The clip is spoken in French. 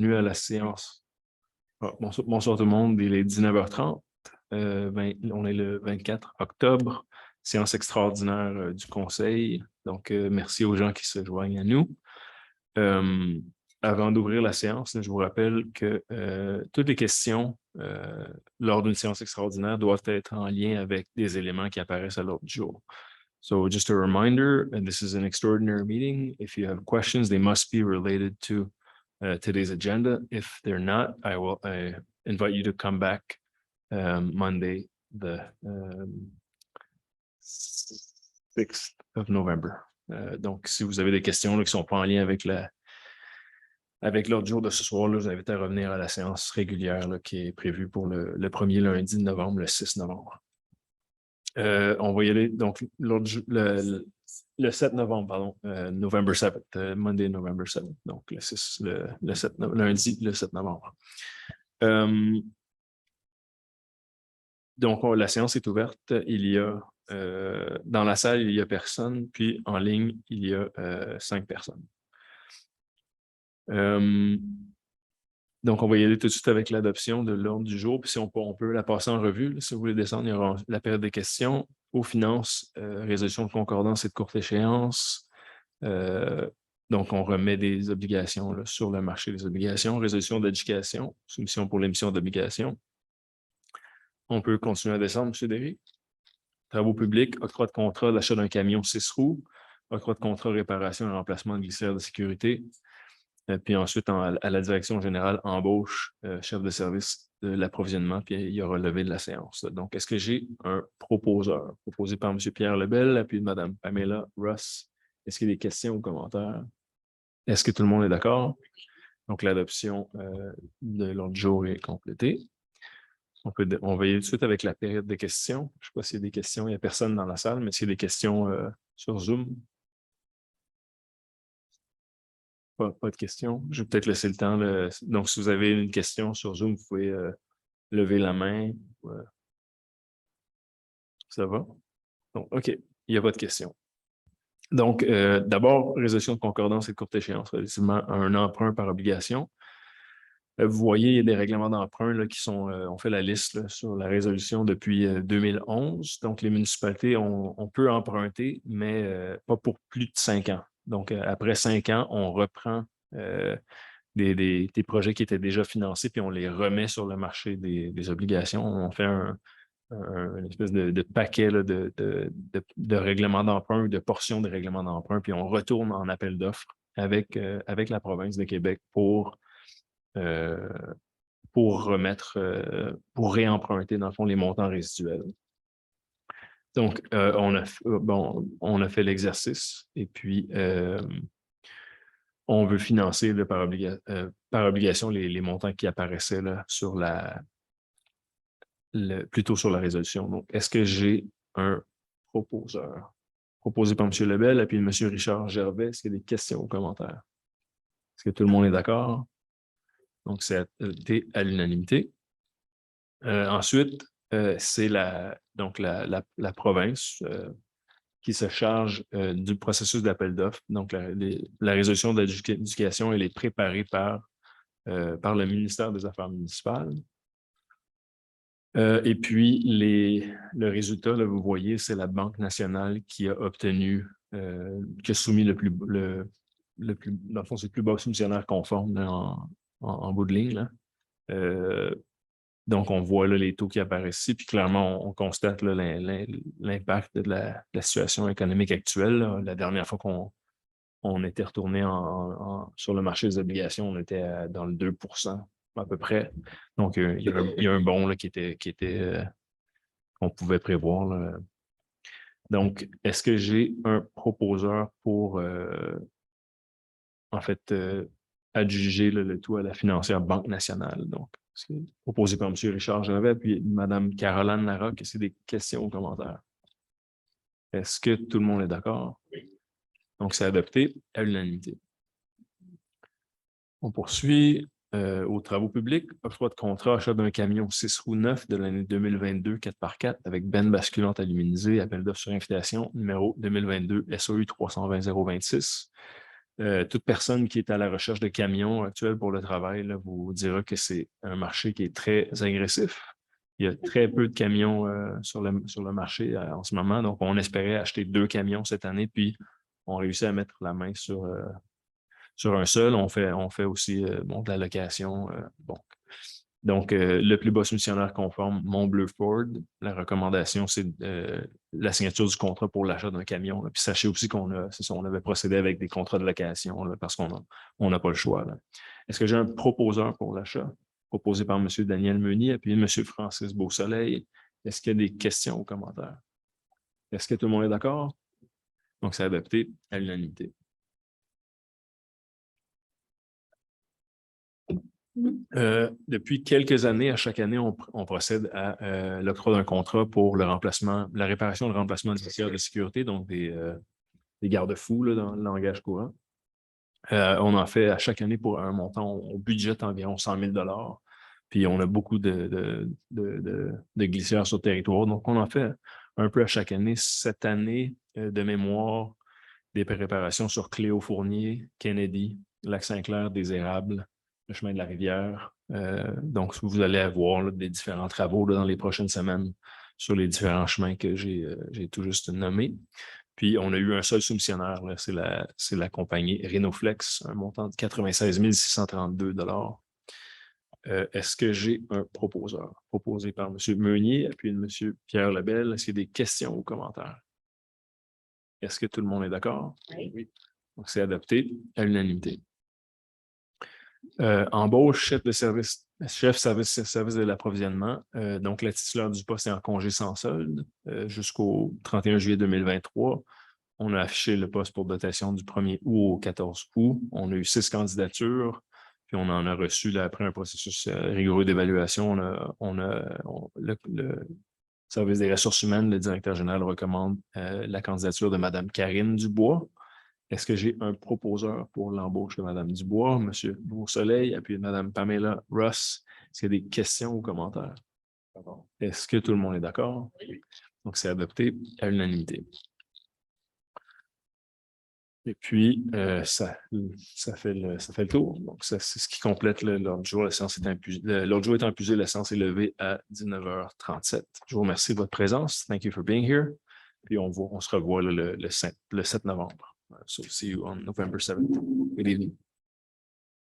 bienvenue à la séance. Bonsoir tout le monde, il est 19h30. On est le 24 octobre, séance extraordinaire du Conseil. Donc, merci aux gens qui se joignent à nous. Avant d'ouvrir la séance, je vous rappelle que toutes les questions lors d'une séance extraordinaire doivent être en lien avec des éléments qui apparaissent à l'ordre du jour. So just a reminder, and this is an extraordinary meeting. If you have questions, they must be related to today's agenda. If they're not, I invite you to come back Monday, the 6th of November. Donc, si vous avez des questions là, qui ne sont pas en lien avec l'ordre du jour de ce soir, là, je vous invite à revenir à la séance régulière là, qui est prévue pour le premier lundi de novembre, le 6 novembre. On va y aller, donc, le 7 novembre, pardon, November 7th, Monday, November 7th, donc lundi, le 7 novembre. Donc, la séance est ouverte. Il y a, dans la salle, il y a personne, puis en ligne, il y a 5 personnes. Donc, on va y aller tout de suite avec l'adoption de l'ordre du jour. Puis si on peut la passer en revue. Là, si vous voulez descendre, il y aura la période des questions aux finances, résolution de concordance et de courte échéance. Donc, on remet des obligations là, sur le marché des obligations. Résolution d'éducation, soumission pour l'émission d'obligations. On peut continuer à descendre, M. Derry. Travaux publics, octroi de contrat d'achat d'un camion 6 roues, octroi de contrat réparation et remplacement de glissière de sécurité. Puis ensuite, à la direction générale, embauche, chef de service de l'approvisionnement, puis il y aura levé de la séance. Donc, est-ce que j'ai un proposeur proposé par M. Pierre Lebel, puis Mme Pamela Ross? Est-ce qu'il y a des questions ou commentaires? Est-ce que tout le monde est d'accord? Donc, l'adoption de l'ordre du jour est complétée. On va y aller tout de suite avec la période de questions. Je ne sais pas s'il y a des questions. Il n'y a personne dans la salle, mais s'il y a des questions sur Zoom. Pas de questions. Je vais peut-être laisser le temps. Donc, si vous avez une question sur Zoom, vous pouvez lever la main. Ça va? Donc, OK, il n'y a pas de questions. Donc, d'abord, résolution de concordance et de courte échéance, relativement à un emprunt par obligation. Vous voyez, il y a des règlements d'emprunt qui sont, on fait la liste là, sur la résolution depuis 2011. Donc, les municipalités, on peut emprunter, mais pas pour plus de 5 ans. Donc, après 5 ans, on reprend des projets qui étaient déjà financés, puis on les remet sur le marché des obligations. On fait une espèce de paquet là, de règlements d'emprunt, de portions de règlements d'emprunt, puis on retourne en appel d'offres avec la province de Québec pour remettre, pour réemprunter, dans le fond, les montants résiduels. Donc, on a fait l'exercice et puis on veut financer là, par obligation les montants qui apparaissaient là, plutôt sur la résolution. Donc, est-ce que j'ai un proposeur? Proposé par M. Lebel et puis M. Richard Gervais. Est-ce qu'il y a des questions ou commentaires? Est-ce que tout le monde est d'accord? Donc, c'est adopté à l'unanimité. Ensuite, c'est la province qui se charge du processus d'appel d'offres. Donc, la résolution de l'éducation, elle est préparée par le ministère des Affaires municipales. Et puis, le résultat, là, vous voyez, c'est la Banque nationale qui a obtenu, qui a soumis dans le fond, c'est le plus bas soumissionnaire conforme là, en bout de ligne. Là. Donc, on voit là, les taux qui apparaissent ici, puis clairement, on constate là, l'impact de la situation économique actuelle. Là. La dernière fois qu'on était retourné sur le marché des obligations, on était dans le 2% à peu près. Donc, il y a un bond là, qui était qu'on pouvait prévoir. Là. Donc, est-ce que j'ai un proposeur pour, en fait, adjuger là, le tout à la financière Banque nationale? Donc, c'est proposé par M. Richard Gervais, puis Mme Caroline Larocque. Est-ce qu'il y a des questions ou commentaires? Est-ce que tout le monde est d'accord? Oui. Donc, c'est adopté à l'unanimité. On poursuit aux travaux publics. Offre de contrat, achat d'un camion 6 roues neuf de l'année 2022, 4x4, avec benne basculante aluminisée, appel d'offres sur invitation, numéro 2022 SOU 320 026. Toute personne qui est à la recherche de camions actuels pour le travail là, vous dira que c'est un marché qui est très agressif. Il y a très peu de camions sur le marché en ce moment. Donc, on espérait acheter 2 camions cette année, puis on réussit à mettre la main sur un seul. On fait aussi de la location. Bon. Donc, le plus bas soumissionnaire conforme, Montbleu Ford. La recommandation, c'est la signature du contrat pour l'achat d'un camion. Là. Puis sachez aussi on avait procédé avec des contrats de location là, parce qu'on n'a pas le choix. Est-ce que j'ai un proposeur pour l'achat? Proposé par M. Daniel Meunier, puis M. Francis Beausoleil. Est-ce qu'il y a des questions ou commentaires? Est-ce que tout le monde est d'accord? Donc, c'est adopté à l'unanimité. Depuis quelques années, à chaque année, on procède à l'octroi d'un contrat pour le remplacement, la réparation et le remplacement des tiers de sécurité, donc des garde-fous là, dans le langage courant. On en fait à chaque année pour un montant, on budgète environ 100 000 $. Puis on a beaucoup de glissières sur le territoire. Donc, on en fait un peu à chaque année. Cette année, de mémoire, des préparations sur Cléo-Fournier, Kennedy, Lac-Saint-Clair, des Érables, le chemin de la rivière. Donc, vous allez avoir là, des différents travaux là, dans les prochaines semaines sur les différents chemins que j'ai tout juste nommés. Puis, on a eu un seul soumissionnaire, c'est la compagnie Renoflex, un montant de 96 632 $. Est-ce que j'ai un proposeur? Proposé par M. Meunier, puis M. Pierre Lebel. Est-ce qu'il y a des questions ou commentaires? Est-ce que tout le monde est d'accord? Oui. Donc, c'est adopté à l'unanimité. Embauche, service de l'approvisionnement. Donc, la titulaire du poste est en congé sans solde jusqu'au 31 juillet 2023. On a affiché le poste pour dotation du 1er août au 14 août. On a eu 6 candidatures, puis on en a reçu, là, après un processus rigoureux d'évaluation, le service des ressources humaines, le directeur général recommande la candidature de Mme Karine Dubois. Est-ce que j'ai un proposeur pour l'embauche de Mme Dubois, M. Beausoleil, puis Mme Pamela Ross? Est-ce qu'il y a des questions ou commentaires? Est-ce que tout le monde est d'accord? Oui. Donc, c'est adopté à l'unanimité. Et puis, ça fait le tour. Donc, c'est ce qui complète l'ordre du jour. L'ordre du jour est impusé, la séance est levée à 19h37. Je vous remercie de votre présence. Thank you for being here. Puis, on se revoit le 7 novembre. So, see you on November 7th. Good evening.